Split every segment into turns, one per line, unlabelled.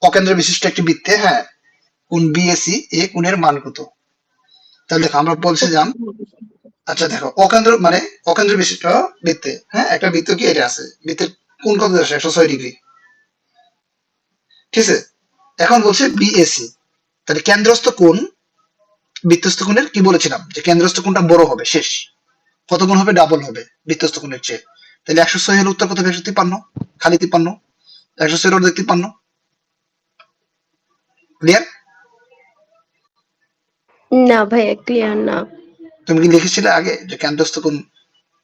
অকেন্দ্র বিশিষ্ট একটি বৃত্তে, হ্যাঁ, কোণ বিএসি এ কোণের মান কত? তাহলে দেখো আমরা বলছিলাম, আচ্ছা দেখো অকেন্দ্র মানে অকেন্দ্র বিশিষ্ট বৃত্তে, হ্যাঁ, একটা বৃত্ত কি এটা আছে, বৃত্তের কোণ কত আছে? 106 ডিগ্রি, ঠিক আছে। এখন বলছে বিএসি, তাহলে কেন্দ্রস্থ কোণ, বৃত্তস্থ কোণের কি বলেছিলাম যে কেন্দ্রস্থ কোণটা বড় হবে, শেষ কত গুণ হবে? ডাবল হবে বৃত্তস্থ কোণের চেয়ে। তাহলে 106 হলে উত্তর কত হবে? 153, খালি 53, 106 অর্ধেক 53। ক্লিয়ার?
না ভাইয়া, ক্লিয়ার না।
তুমি কি লিখেছিলে আগে যে কেন্দ্রস্থ কোণ,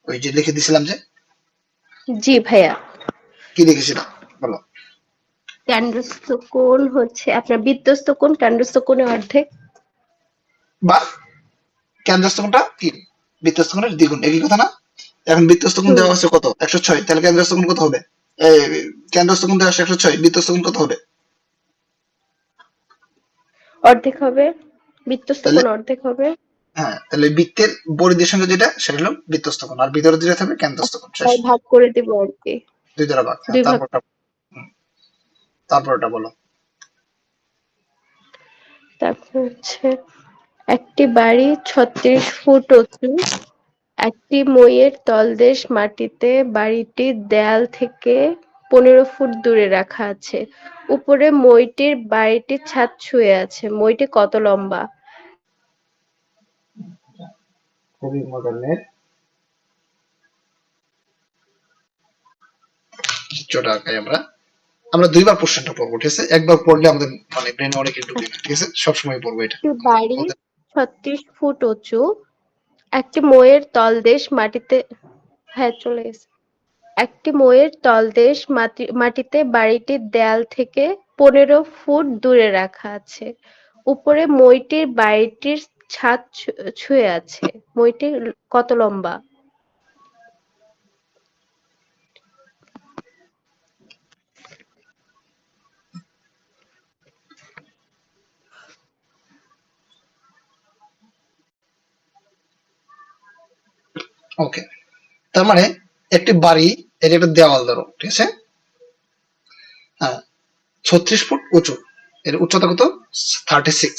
ওই যে লিখে দিছিলাম যে,
জি ভাইয়া,
কি লিখেছিলাম বলো?
কেন্দ্রস্থ কোণ হচ্ছে আপনার বৃত্তস্থ কোণ কেন্দ্রস্থ কোণের অর্ধেক।
বা কেন্দ্রস্থ কোণটা কি বৃত্তস্থ কোণের দ্বিগুণ, একই কথা না? এখন বৃত্তস্থ কোণ
হুম,
দেওয়া আছে কত? 106, তাহলে কেন্দ্রস্থ কোণ কত হবে? এই কেন্দ্রস্থ কোণ দেওয়া আছে 106, বৃত্তস্থ কোণ কত হবে?
অর্ধেক হবে, বৃত্তস্থ
তাহলে
কোণ অর্ধেক হবে।
হ্যাঁ, তাহলে বৃত্তের পরিধির সঙ্গে যেটা সেটা হলো বৃত্তস্থ কোণ, আর ভিতরে যেটা থাকবে কেন্দ্রস্থ কোণ, শেষ।
তাই ভাগ করে দিব আর কি,
2 দ্বারা ভাগ, হ্যাঁ।
2 ভাগ।
তারপরটা বলো।
তারপর হচ্ছে একটি বাড়ি 36 ফুট উঁচু, একটি মইয়ের তলদেশ মাটিতে বাড়িটির দেয়াল থেকে 15 ফুট দূরে রাখা আছে। উপরে মইটির বাড়িটির ছাদ ছুঁয়ে আছে। মইটি কত লম্বা?
খুবই মজার মেয়ে, চিত্রটা আঁকাই আমরা। আমরা 2বার কোশ্চেনটা পড়বো, ঠিক আছে? একবার পড়লে আমাদের মানে ব্রেনে অনেক ঢুকে না, ঠিক আছে? সবসময় পড়বো এটা।
একটি বাড়ি 36 ফুট উঁচু, একটি মইয়ের তলদেশ মাটিতে, হ্যাঁ চলে গেছে। একটি মইয়ের তলদেশ মাটিতে বাড়িটির দেয়াল থেকে 15 ফুট দূরে রাখা আছে। উপরে মইটির বাড়িটির ছাদ ছুঁয়ে আছে। মইটি কত লম্বা?
ওকে, তার মানে একটি বাড়ি, এটা একটা দেওয়াল ধরো, ঠিক আছে? হ্যাঁ, 36 ফুট উঁচু, এর উচ্চতা কত? 36।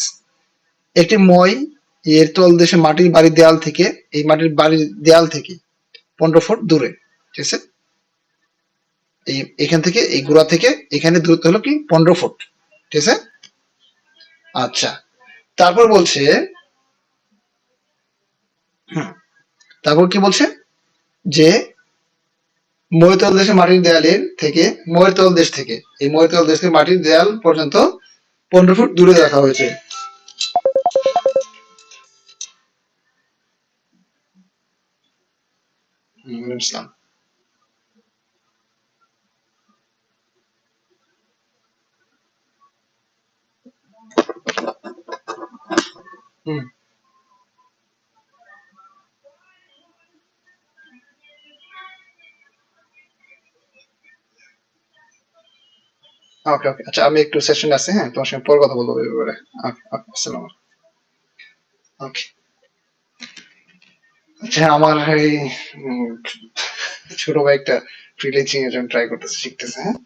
একটি মই এর তলদেশে মাটির বাড়ির দেয়াল থেকে, এই মাটির বাড়ির দেয়াল থেকে 15 ফুট দূরে, ঠিক আছে? এই এখান থেকে, এই গোড়া থেকে এখানে দূরত্ব হলো কি 15 ফুট, ঠিক আছে? আচ্ছা, তারপর বলছে, তারপর কি বলছে যে মইয়ের তলদেশে মাটির দেয়ালের থেকে, মইয়ের তলদেশ থেকে, এই মইয়ের তলদেশ থেকে মাটির দেয়াল পর্যন্ত 15 ফুট দূরে রাখা হয়েছে। ইসলাম, হুম, ওকে ওকে, আচ্ছা আমি একটু সেশন আছে, হ্যাঁ, তোমার সঙ্গে পরে কথা বলবো এই ব্যাপারে। ওকে ওকে, আসসালাম। ওকে, আচ্ছা আমার এই উম, ছোট ভাই একটা ফ্রিল্যান্সিং এর জন্য ট্রাই করতেছে, শিখতেছে, হ্যাঁ।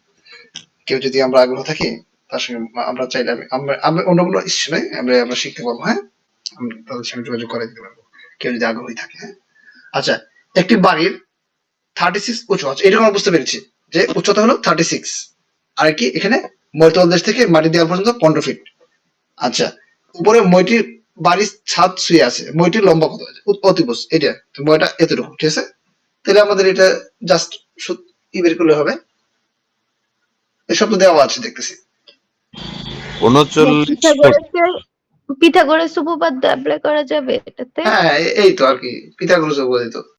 কেউ যদি আমরা আগ্রহ থাকি, তার সঙ্গে আমরা চাইলে আমরা আমরা অন্য কোনো ইস্যু নাই, আমরা শিখতে পারবো, হ্যাঁ। আমরা তাদের সঙ্গে যোগাযোগ করে দিতে পারবো, কেউ যদি আগ্রহী থাকে, হ্যাঁ। আচ্ছা, একটি বাড়ির 36 উঁচু আছে, এটা আমরা বুঝতে পেরেছি যে উচ্চতা হলো 36, আর কি এখানে মইয়ের তলদেশ থেকে মাটি দেওয়াল পর্যন্ত 15 ফিট। আচ্ছা, উপরে মইটির বাড়ির ছাদ শুয়ে আছে, মইটির লম্বা কত আছে? অতিভুজ এটা, তো মইটা এতটুকু, ঠিক আছে? তাহলে আমাদের এটা জাস্ট ই বের করলে হবে, এসব তো দেওয়া আছে দেখতেছি।
39 ফুট।
পিথাগোরাস উপপাদ্য অ্যাপ্লাই করা যাবে এটাতে?
হ্যাঁ, এই তো আর কি, পিথাগোরাস উপপাদ্য।